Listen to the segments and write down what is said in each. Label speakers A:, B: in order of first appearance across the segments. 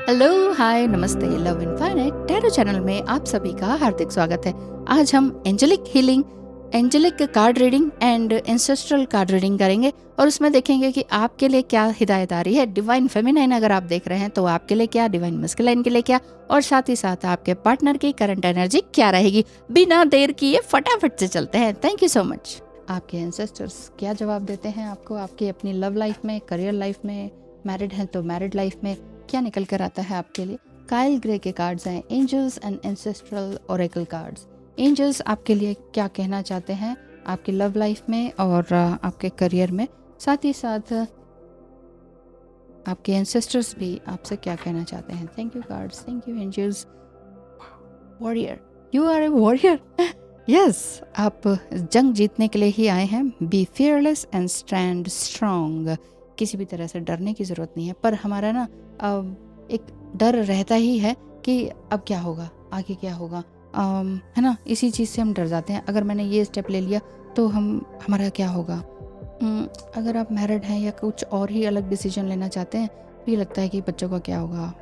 A: Hello, हाय, नमस्ते, love infinite tarot channel में आप सभी का हार्दिक स्वागत है। आज हम angelic healing, angelic card reading and ancestral card reading करेंगे और उसमें देखेंगे कि आपके लिए क्या हिदायत आ रही है। डिवाइन फेमिनाइन अगर आप देख रहे हैं तो आपके लिए क्या, डिवाइन मस्कुलाइन के लिए क्या, और साथ ही साथ आपके पार्टनर की करंट एनर्जी क्या रहेगी। बिना देर किए फटाफट से चलते हैं। Thank you so much. आपके एंसेस्टर्स क्या जवाब देते हैं आपको आपकी अपनी लव लाइफ में, करियर लाइफ में, मैरिड हैं तो मैरिड लाइफ में क्या निकल कर आता है आपके लिए। काइल ग्रे के कार्ड्स हैं, angels and ancestral oracle cards. Angels आपके लिए क्या कहना चाहते हैं आपकी लव लाइफ में और आपके करियर में, साथ ही साथ आपके एंसेस्टर्स भी आपसे क्या कहना चाहते हैं। Thank you cards, thank you angels. Warrior, you are a warrior. Yes, आप जंग जीतने के लिए ही आए हैं। Be fearless and stand strong. किसी भी तरह से डरने की ज़रूरत नहीं है, पर हमारा ना एक डर रहता ही है कि अब क्या होगा, आगे क्या होगा, है ना। इसी चीज़ से हम डर जाते हैं। अगर मैंने ये स्टेप ले लिया तो हमारा क्या होगा। अगर आप मैरिड हैं या कुछ और ही अलग डिसीजन लेना चाहते हैं तो ये लगता है कि बच्चों का क्या होगा।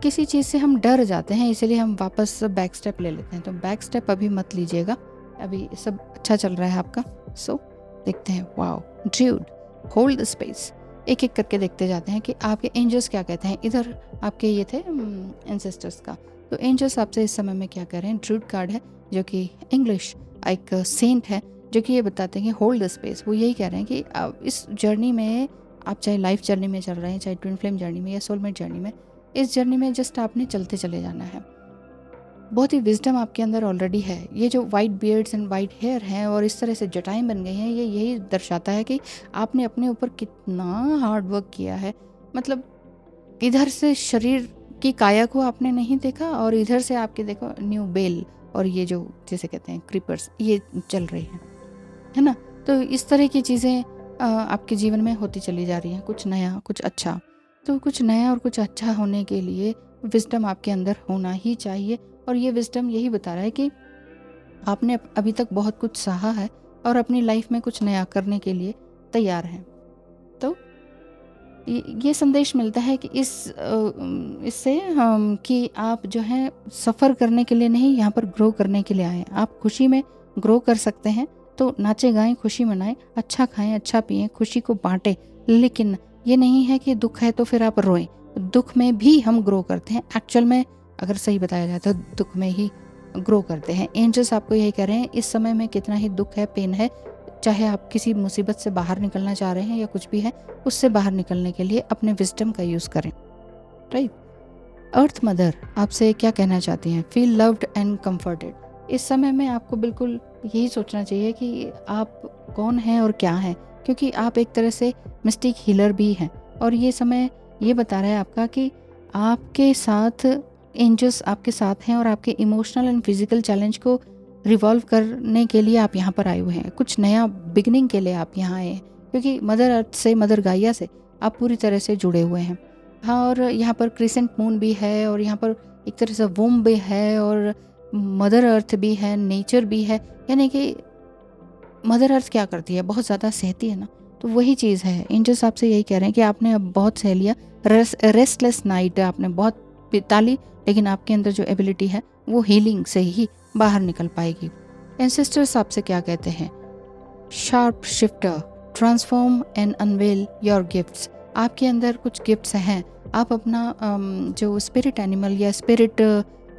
A: किसी चीज़ से हम डर जाते हैं, इसीलिए हम वापस बैक स्टेप ले लेते हैं। तो बैक स्टेप अभी मत लीजिएगा, अभी सब अच्छा चल रहा है आपका। सो देखते हैं। Wow, dude, hold the space. एक एक करके देखते जाते हैं कि आपके एंजल्स क्या कहते हैं। इधर आपके ये थे एंसेस्टर्स का, तो एंजल्स आपसे इस समय में क्या कर रहे हैं। ड्रूड कार्ड है जो कि इंग्लिश एक सेंट है, जो कि ये बताते हैं कि होल्ड द स्पेस। वो यही कह रहे हैं कि इस जर्नी में आप चाहे लाइफ जर्नी में चल रहे हैं, चाहे ट्विन फ्लेम जर्नी में या सोलमेट जर्नी में, इस जर्नी में जस्ट आपने चलते चले जाना है। बहुत ही विजडम आपके अंदर ऑलरेडी है। ये जो white beards and white hair हैं और इस तरह से जटाएं बन गई हैं, ये यही दर्शाता है कि आपने अपने ऊपर कितना हार्ड वर्क किया है। मतलब इधर से शरीर की काया को आपने नहीं देखा और इधर से आपके देखो न्यू बेल और ये जो जैसे कहते हैं क्रीपर्स, ये चल रही हैं, है ना। तो इस तरह की चीज़ें आपके जीवन में होती चली जा रही हैं, कुछ नया, कुछ अच्छा। तो कुछ नया और कुछ अच्छा होने के लिए विजडम आपके अंदर होना ही चाहिए, और ये विजडम यही बता रहा है कि आपने अभी तक बहुत कुछ सहा है और अपनी लाइफ में कुछ नया करने के लिए तैयार हैं। तो ये संदेश मिलता है कि इससे कि आप जो है सफ़र करने के लिए नहीं, यहाँ पर ग्रो करने के लिए आए। आप खुशी में ग्रो कर सकते हैं, तो नाचे गाएं, खुशी मनाएं, अच्छा खाएं, अच्छा पिएं, खुशी को बांटें। लेकिन ये नहीं है कि दुख है तो फिर आप रोएं। दुख में भी हम ग्रो करते हैं। एक्चुअल में अगर सही बताया जाए तो दुख में ही ग्रो करते हैं। एंजल्स आपको यही कह रहे हैं, इस समय में कितना ही दुख है, पेन है, चाहे आप किसी मुसीबत से बाहर निकलना चाह रहे हैं या कुछ भी है, उससे बाहर निकलने के लिए अपने विजडम का यूज़ करें। राइट। अर्थ मदर आपसे क्या कहना चाहती हैं। Feel loved and comforted. इस समय में आपको बिल्कुल यही सोचना चाहिए कि आप कौन हैं और क्या हैं, क्योंकि आप एक तरह से मिस्टिक हीलर भी हैं। और ये समय ये बता रहा है आपका कि आपके साथ एंजल्स आपके साथ हैं और आपके इमोशनल एंड फिजिकल चैलेंज को रिवॉल्व करने के लिए आप यहाँ पर आए हुए हैं। कुछ नया बिगनिंग के लिए आप यहाँ आए हैं, क्योंकि मदर अर्थ से, मदर गाइया से आप पूरी तरह से जुड़े हुए हैं। हाँ, और यहाँ पर क्रिसेंट मून भी है और यहाँ पर एक तरह से वोम भी है और मदर अर्थ भी है, नेचर भी है। यानी कि मदर अर्थ क्या करती है, बहुत ज़्यादा सहती है ना, तो वही चीज़ है। एंजल्स आपसे यही कह रहे हैं कि आपने अब बहुत सह लिया। रेस्टलेस नाइट आपने बहुत बिता ली, लेकिन आपके अंदर जो एबिलिटी है वो हीलिंग से ही बाहर निकल पाएगी। एंसेस्टर्स आपसे क्या कहते हैं। Sharp shifter, transform and unveil your gifts. आपके अंदर कुछ गिफ्ट्स हैं। आप अपना जो स्पिरिट एनिमल या स्पिरिट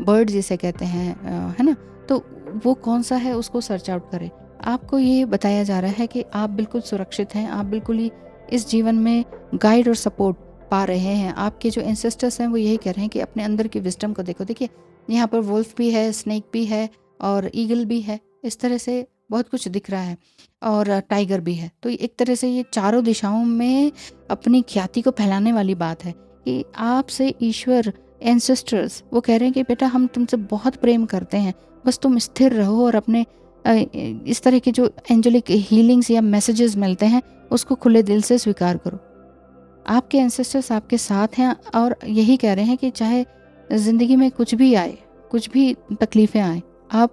A: बर्ड जिसे कहते हैं, है ना, तो वो कौन सा है उसको सर्च आउट करें। आपको ये बताया जा रहा है कि आप बिल्कुल सुरक्षित हैं, आप बिल्कुल ही इस जीवन में गाइड और सपोर्ट पा रहे हैं। आपके जो एंसेस्टर्स हैं वो यही कह रहे हैं कि अपने अंदर की विजडम को देखो। देखिए यहाँ पर वुल्फ भी है, स्नेक भी है और ईगल भी है, इस तरह से बहुत कुछ दिख रहा है, और टाइगर भी है। तो एक तरह से ये चारों दिशाओं में अपनी ख्याति को फैलाने वाली बात है कि आपसे ईश्वर, एंसेस्टर्स वो कह रहे हैं कि बेटा हम तुमसे बहुत प्रेम करते हैं, बस तुम स्थिर रहो और अपने इस तरह के जो एंजेलिक हीलिंग्स या मैसेजेस मिलते हैं उसको खुले दिल से स्वीकार करो। आपके एंसेस्टर्स आपके साथ हैं और यही कह रहे हैं कि चाहे ज़िंदगी में कुछ भी आए, कुछ भी तकलीफ़ें आए, आप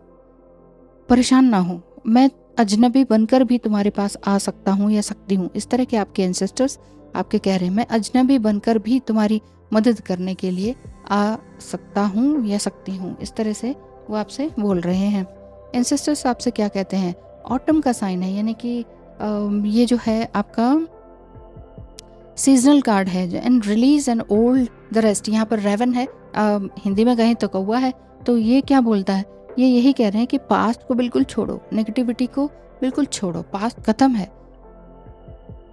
A: परेशान ना हो। मैं अजनबी बनकर भी तुम्हारे पास आ सकता हूँ या सकती हूँ। इस तरह के आपके एंसेस्टर्स आपके कह रहे हैं, मैं अजनबी बनकर भी तुम्हारी मदद करने के लिए आ सकता हूँ या सकती हूँ। इस तरह से वो आपसे बोल रहे हैं। एंसेस्टर्स आपसे क्या कहते हैं? ऑटम का साइन है, यानी कि ये जो है आपका सीजनल कार्ड है। And release and old the rest, यहाँ पर रेवन है, हिंदी में कहें तो कौवा है। तो ये क्या बोलता है? ये यही कह रहे हैं कि पास्ट को बिल्कुल छोड़ो, नेगेटिविटी को बिल्कुल छोड़ो, पास्ट खत्म है,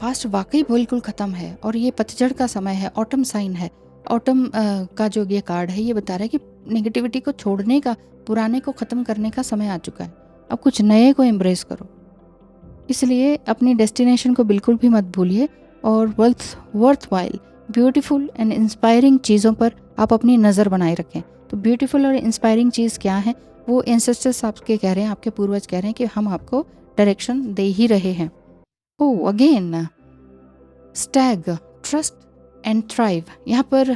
A: पास्ट वाकई बिल्कुल खत्म है। और ये पतझड़ का समय है, ऑटम साइन है। ऑटम का जो ये कार्ड है ये बता रहा है कि नेगेटिविटी को छोड़ने का, पुराने को ख़त्म करने का समय आ चुका है। अब कुछ नए को एम्ब्रेस करो। इसलिए अपनी डेस्टिनेशन को बिल्कुल भी मत भूलिए और worth while beautiful and inspiring चीज़ों पर आप अपनी नज़र बनाए रखें। तो ब्यूटीफुल और इंस्पायरिंग चीज़ क्या है? वो एंसेस्टर्स आपके कह रहे हैं, आपके पूर्वज कह रहे हैं कि हम आपको डायरेक्शन दे ही रहे हैं। Oh again stag, trust and thrive. यहाँ पर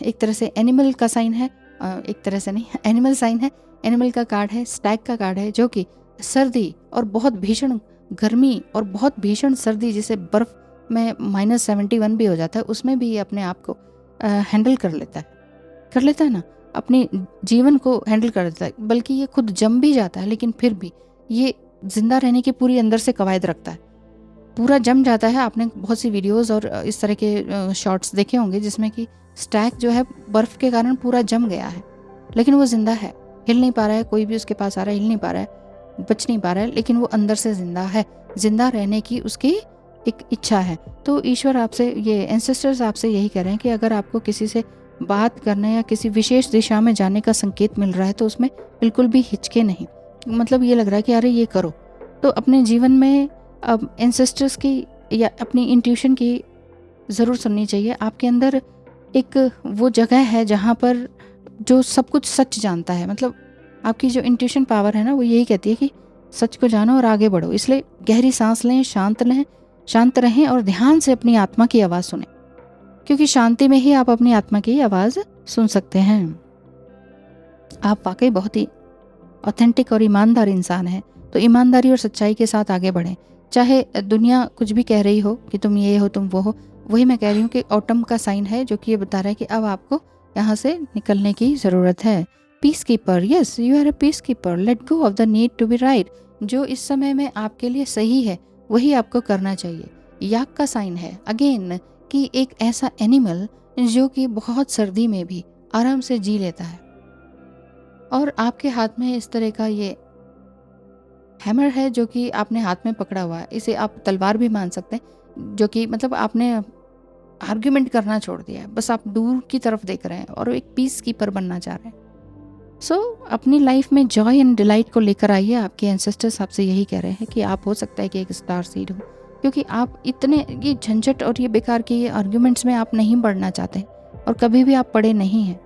A: एक तरह से एनिमल का साइन है, एक तरह से नहीं, एनिमल साइन है, एनिमल का कार्ड है, स्टैग का कार्ड है, जो कि सर्दी और बहुत भीषण गर्मी और बहुत भीषण सर्दी, जिसे बर्फ़ में -71 भी हो जाता है, उसमें भी ये अपने आप को हैंडल कर लेता है ना, अपने जीवन को हैंडल कर लेता है। बल्कि ये खुद जम भी जाता है, लेकिन फिर भी ये जिंदा रहने की पूरी अंदर से कवायद रखता है, पूरा जम जाता है। आपने बहुत सी वीडियोस और इस तरह के शॉट्स देखे होंगे जिसमें कि स्टैग जो है बर्फ़ के कारण पूरा जम गया है, लेकिन वो जिंदा है, हिल नहीं पा रहा है, कोई भी उसके पास आ रहा है हिल नहीं पा रहा है, बच नहीं पा रहा है, लेकिन वो अंदर से जिंदा है, जिंदा रहने की उसकी एक इच्छा है। तो ईश्वर आपसे, ये एंसेस्टर्स आपसे यही कह रहे हैं कि अगर आपको किसी से बात करने या किसी विशेष दिशा में जाने का संकेत मिल रहा है तो उसमें बिल्कुल भी हिचके नहीं। मतलब ये लग रहा है कि अरे ये करो, तो अपने जीवन में अब एंसेस्टर्स की या अपनी इंट्यूशन की ज़रूर सुननी चाहिए। आपके अंदर एक वो जगह है जहाँ पर जो सब कुछ सच जानता है। मतलब आपकी जो इंट्यूशन पावर है ना, वो यही कहती है कि सच को जानो और आगे बढ़ो। इसलिए गहरी सांस लें, शांत रहें और ध्यान से अपनी आत्मा की आवाज़ सुनें, क्योंकि शांति में ही आप अपनी आत्मा की आवाज़ सुन सकते हैं। आप वाकई बहुत ही ऑथेंटिक और ईमानदार इंसान हैं, तो ईमानदारी और सच्चाई के साथ आगे बढ़ें। चाहे दुनिया कुछ भी कह रही हो कि तुम ये हो, तुम वो हो। वही मैं कह रही हूँ कि ऑटम का साइन है जो कि ये बता रहा है कि अब आपको यहाँ से निकलने की ज़रूरत है। Peace keeper, yes you are a peace keeper, let go of the need to be right. जो इस समय में आपके लिए सही है वही आपको करना चाहिए। याक का साइन है अगेन कि एक ऐसा एनिमल जो कि बहुत सर्दी में भी आराम से जी लेता है, और आपके हाथ में इस तरह का ये हैमर है जो कि आपने हाथ में पकड़ा हुआ है। इसे आप तलवार भी मान सकते हैं, जो कि मतलब आपने आर्ग्यूमेंट करना छोड़ दिया है, बस आप दूर की तरफ देख रहे हैं और एक पीस कीपर बनना चाह रहे हैं। सो अपनी लाइफ में जॉय एंड डिलाइट को लेकर आइए। आपके एंसेस्टर्स आपसे यही कह रहे हैं कि आप हो सकता है कि एक स्टार सीड हो, क्योंकि आप इतने ये झंझट और ये बेकार के ये आर्ग्यूमेंट्स में आप नहीं बढ़ना चाहते और कभी भी आप पड़े नहीं हैं।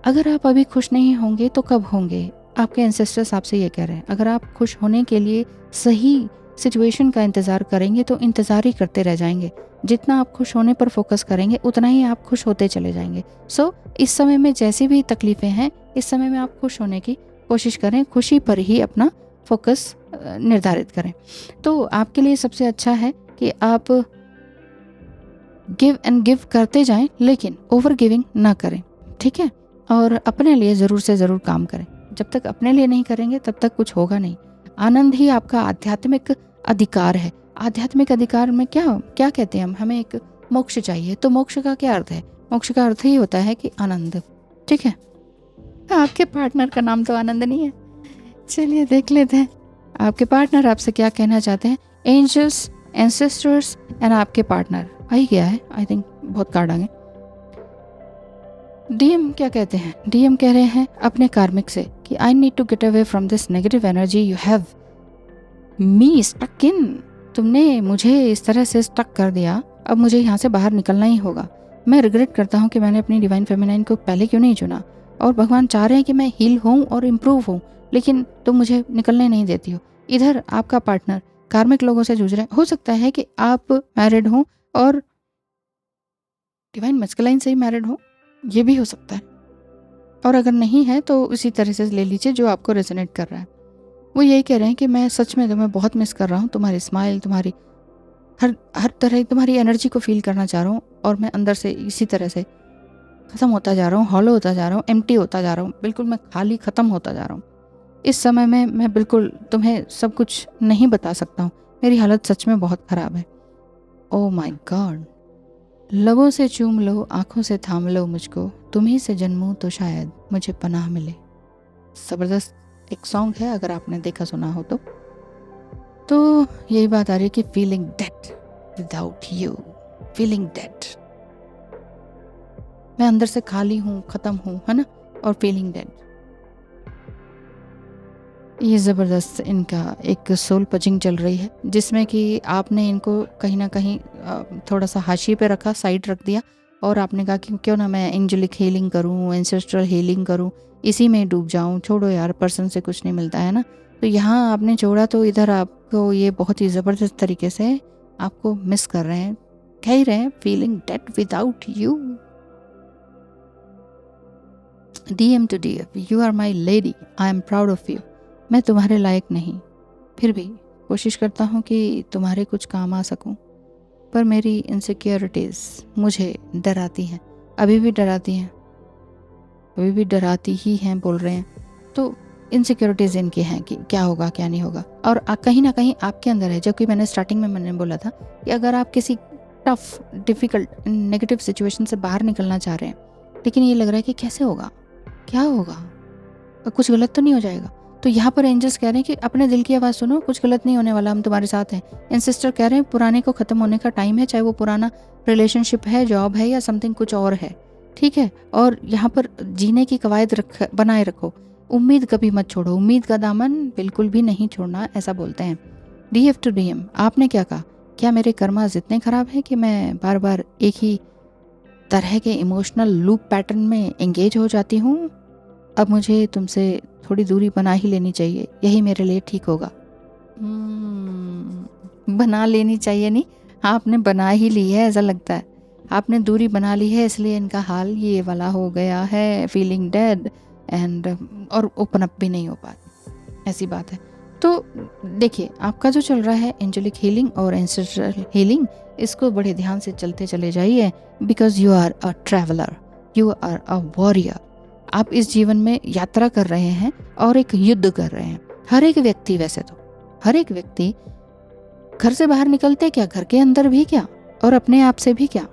A: अगर आप अभी खुश नहीं होंगे तो कब होंगे? आपके एंसेस्टर्स आपसे ये कह रहे हैं। अगर आप खुश होने के लिए सही सिचुएशन का इंतज़ार करेंगे तो इंतज़ार ही करते रह जाएंगे। जितना आप खुश होने पर फोकस करेंगे उतना ही आप खुश होते चले जाएंगे। सो इस समय में जैसी भी तकलीफ़ें हैं, इस समय में आप खुश होने की कोशिश करें, खुशी पर ही अपना फोकस निर्धारित करें। तो आपके लिए सबसे अच्छा है कि आप गिव एंड गिव करते जाएं, लेकिन ओवर गिविंग ना करें, ठीक है? और अपने लिए ज़रूर से ज़रूर काम करें। जब तक अपने लिए नहीं करेंगे तब तक कुछ होगा नहीं। आनंद ही आपका आध्यात्मिक अधिकार है। आध्यात्मिक अधिकार में क्या कहते हैं हम? हमें एक मोक्ष चाहिए। तो मोक्ष का क्या अर्थ है? मोक्ष का अर्थ ही होता है कि आनंद, ठीक है? आपके पार्टनर का नाम तो आनंद नहीं है। चलिए देख लेते हैं आपके पार्टनर आपसे क्या कहना चाहते हैं। एंजल्स, एंसेस्टर्स एंड आपके पार्टनर आ ही गया है। आई थिंक बहुत कार्ड आ गए। डीएम क्या कहते हैं? डीएम कह रहे हैं अपने कार्मिक से कि I need to get away from this negative energy you have me stuck in. तुमने मुझे इस तरह से स्टक कर दिया, अब मुझे यहाँ से बाहर निकलना ही होगा। मैं रिग्रेट करता हूँ कि मैंने अपनी डिवाइन फेमिनाइन को पहले क्यों नहीं चुना, और भगवान चाह रहे हैं कि मैं हील हूँ और इम्प्रूव हूँ, लेकिन तुम मुझे निकलने नहीं देती हो। इधर आपका पार्टनर कार्मिक लोगों से जूझ रहे हैं। हो सकता है कि आप मैरिड हो और डिवाइन मस्कुलाइन से ही मैरिड हो, ये भी हो सकता है। और अगर नहीं है तो उसी तरह से ले लीजिए जो आपको रेजोनेट कर रहा है। वो यही कह रहे हैं कि मैं सच में तुम्हें बहुत मिस कर रहा हूँ, तुम्हारी स्माइल, तुम्हारी हर तरह तुम्हारी एनर्जी को फील करना चाह रहा हूँ, और मैं अंदर से इसी तरह से ख़त्म होता जा रहा हूँ, हॉलो होता जा रहा हूँ, एम्प्टी होता जा रहा हूँ, बिल्कुल मैं खाली ख़त्म होता जा रहा हूँ। इस समय में मैं बिल्कुल तुम्हें सब कुछ नहीं बता सकता हूँ, मेरी हालत सच में बहुत ख़राब है। ओह माय गॉड, लबों से चूम लो, आँखों से थाम लो मुझको, तुम्ही से जन्मूं तो शायद मुझे पनाह मिले। ज़बरदस्त एक सॉन्ग है, अगर आपने देखा सुना हो तो यही बात आ रही है कि feeling dead without you, feeling dead. मैं अंदर से खाली हूँ, ख़त्म हूँ, है ना, और फीलिंग डेड। ये ज़बरदस्त इनका एक सोल पचिंग चल रही है, जिसमें कि आपने इनको कहीं ना कहीं थोड़ा सा हाशिए पे रखा, साइड रख दिया, और आपने कहा कि क्यों ना मैं एंजेलिक हीलिंग करूँ, एंसेस्ट्रल हीलिंग करूँ, इसी में डूब जाऊँ, छोड़ो यार, पर्सन से कुछ नहीं मिलता है ना। तो यहाँ आपने छोड़ा तो इधर आपको ये बहुत ही ज़बरदस्त तरीके से आपको मिस कर रहे हैं, कह ही रहे हैं feeling dead without you. DM to DF, you are my lady, I am proud of you. मैं तुम्हारे लायक नहीं, फिर भी कोशिश करता हूँ कि तुम्हारे कुछ काम आ सकूँ, पर मेरी इनसिक्योरिटीज़ मुझे डराती हैं, अभी भी डराती हैं, अभी भी डराती ही हैं बोल रहे हैं। तो इनसिक्योरिटीज़ इनकी हैं कि क्या होगा क्या नहीं होगा, और कहीं ना कहीं आपके अंदर है, जबकि मैंने स्टार्टिंग में मैंने बोला था कि अगर आप किसी टफ, डिफ़िकल्ट, नेगेटिव सिचुएशन से बाहर निकलना चाह रहे हैं, लेकिन ये लग रहा है कि कैसे होगा, क्या होगा, कुछ गलत तो नहीं हो जाएगा। तो यहाँ पर एंजल्स कह रहे हैं कि अपने दिल की आवाज़ सुनो, कुछ गलत नहीं होने वाला, हम तुम्हारे साथ हैं। एंसेस्टर कह रहे हैं पुराने को ख़त्म होने का टाइम है, चाहे वो पुराना रिलेशनशिप है, जॉब है, या समथिंग कुछ और है, ठीक है। और यहाँ पर जीने की कवायद बनाए रखो, उम्मीद कभी मत छोड़ो, उम्मीद का दामन बिल्कुल भी नहीं छोड़ना, ऐसा बोलते हैं। DF to DM, आपने क्या कहा, क्या मेरे कर्मास इतने ख़राब हैं कि मैं बार बार एक ही तरह के इमोशनल लूप पैटर्न में एंगेज हो जाती हूँ? अब मुझे तुमसे थोड़ी दूरी बना ही लेनी चाहिए, यही मेरे लिए ठीक होगा। बना लेनी चाहिए नहीं, आपने बना ही ली है, ऐसा लगता है आपने दूरी बना ली है, इसलिए इनका हाल ये वाला हो गया है, फीलिंग डेड एंड, और ओपन अप भी नहीं हो पाती, ऐसी बात है। तो देखिए, आपका जो चल रहा है एंजेलिक हीलिंग और एंसेस्ट्रल हीलिंग, इसको बड़े ध्यान से चलते चले जाइए, because you are a traveller, you are a warrior. आप इस जीवन में यात्रा कर रहे हैं और एक युद्ध कर रहे हैं। हर एक व्यक्ति, वैसे तो हर एक व्यक्ति घर से बाहर निकलते क्या, घर के अंदर भी क्या, और अपने आप से भी क्या,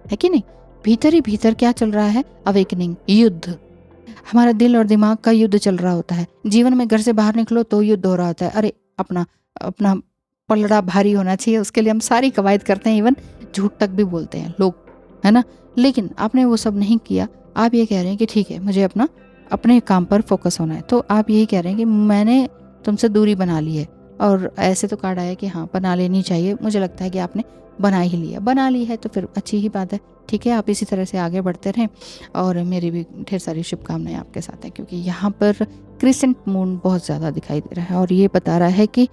A: है कि नहीं, भीतर ही भीतर क्या चल रहा है, अवेकनिंग, युद्ध। हमारा दिल और दिमाग का युद्ध चल रहा होता है जीवन में। घर से बाहर निकलो तो युद्ध हो रहा होता है, अरे अपना अपना पलड़ा भारी होना चाहिए, उसके लिए हम सारी कवायद करते हैं, इवन झूठ तक भी बोलते हैं लोग, है ना। लेकिन आपने वो सब नहीं किया, आप ये कह रहे हैं कि ठीक है, मुझे अपने काम पर फोकस होना है। तो आप यही कह रहे हैं कि मैंने तुमसे दूरी बना ली है, और ऐसे तो कार्ड आया कि हाँ बना लेनी चाहिए, मुझे लगता है कि आपने बना ही लिया, बना ली है तो फिर अच्छी ही बात है, ठीक है। आप इसी तरह से आगे बढ़ते रहें, और मेरी भी ढेर सारी शुभकामनाएं आपके साथ हैं, क्योंकि यहाँ पर क्रिसेंट मून बहुत ज़्यादा दिखाई दे रहा है, और ये बता रहा है कि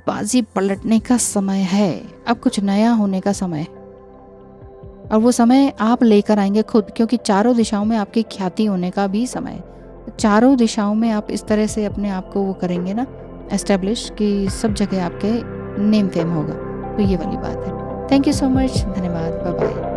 A: बाजी पलटने का समय है, अब कुछ नया होने का समय है, और वो समय आप लेकर आएंगे खुद, क्योंकि चारों दिशाओं में आपकी ख्याति होने का भी समय है। चारों दिशाओं में आप इस तरह से अपने आप को वो करेंगे ना, एस्टेब्लिश, कि सब जगह आपके नेम फेम होगा, तो ये वाली बात है। थैंक यू सो मच, धन्यवाद, बाय बाय।